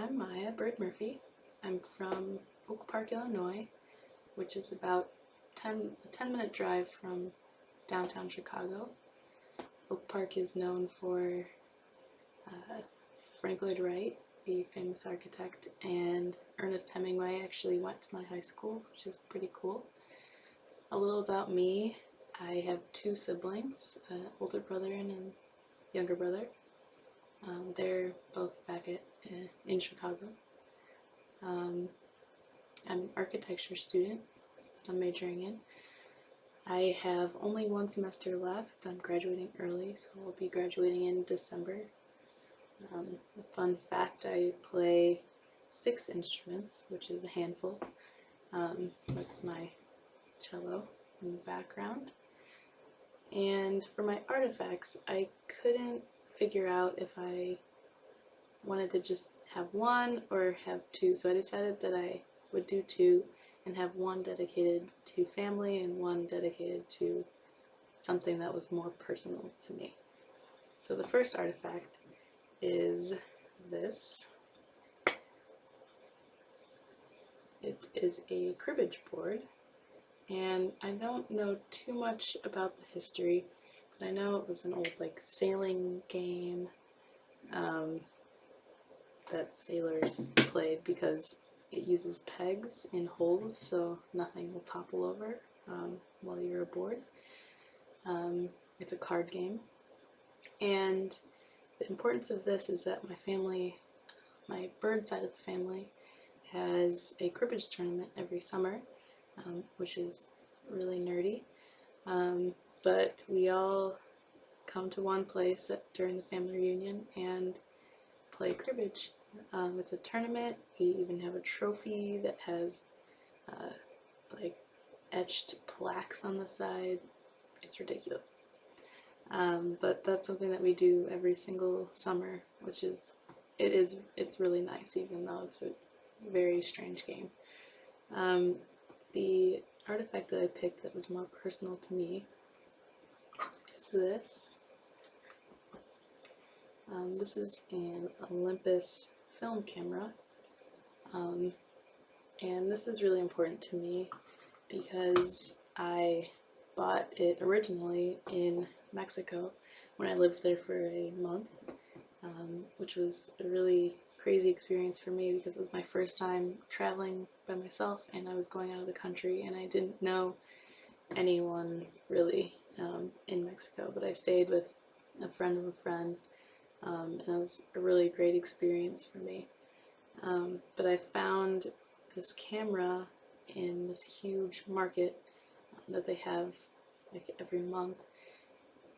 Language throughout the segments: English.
I'm Maya Bird Murphy. I'm from Oak Park, Illinois, which is about a 10-minute drive from downtown Chicago. Oak Park is known for Frank Lloyd Wright, the famous architect, and Ernest Hemingway actually went to my high school, which is pretty cool. A little about me: I have two siblings, an older brother and a younger brother. They're both back in Chicago. I'm an architecture student, that's what I'm majoring in. I have only one semester left. I'm graduating early, so I'll be graduating in December. A fun fact, I play 6 instruments, which is a handful. That's my cello in the background. And for my artifacts, I couldn't figure out if I wanted to just have one or have two, so I decided that I would do two and have one dedicated to family and one dedicated to something that was more personal to me. So the first artifact is this. It is a cribbage board, and I don't know too much about the history, but I know it was an old sailing game that sailors played because it uses pegs in holes so nothing will topple over while you're aboard. It's a card game, and the importance of this is that my family, my bird side of the family, has a cribbage tournament every summer, which is really nerdy, but we all come to one place during the family reunion and play cribbage. It's a tournament. We even have a trophy that has etched plaques on the side. It's ridiculous. But that's something that we do every single summer, which is, it's really nice, even though it's a very strange game. The artifact that I picked that was more personal to me is this. This is an Olympus film camera, and this is really important to me because I bought it originally in Mexico when I lived there for a month, which was a really crazy experience for me because it was my first time traveling by myself, and I was going out of the country, and I didn't know anyone really in Mexico, but I stayed with a friend of a friend, and it was a really great experience for me. But I found this camera in this huge market that they have every month,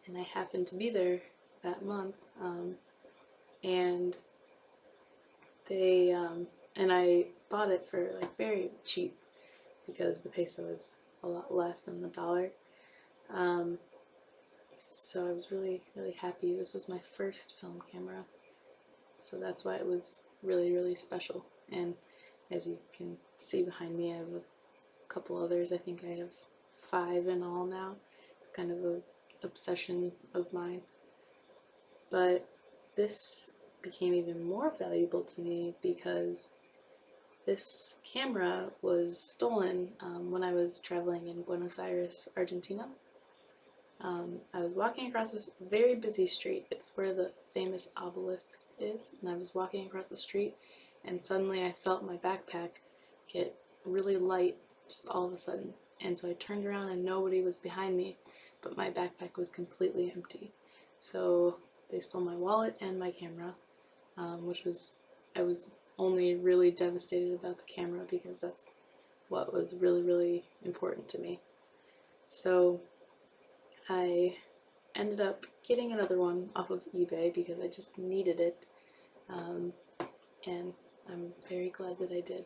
and I happened to be there that month, and I bought it for very cheap because the peso is a lot less than the dollar. So I was really, really happy. This was my first film camera, so that's why it was really, really special. And as you can see behind me, I have a couple others. I think I have 5 in all now. It's kind of an obsession of mine. But this became even more valuable to me because this camera was stolen when I was traveling in Buenos Aires, Argentina. I was walking across this very busy street. It's where the famous obelisk is, and I was walking across the street, and suddenly I felt my backpack get really light just all of a sudden. And so I turned around and nobody was behind me, but my backpack was completely empty. So they stole my wallet and my camera, I was only really devastated about the camera because that's what was really, really important to me. So I ended up getting another one off of eBay because I just needed it, and I'm very glad that I did.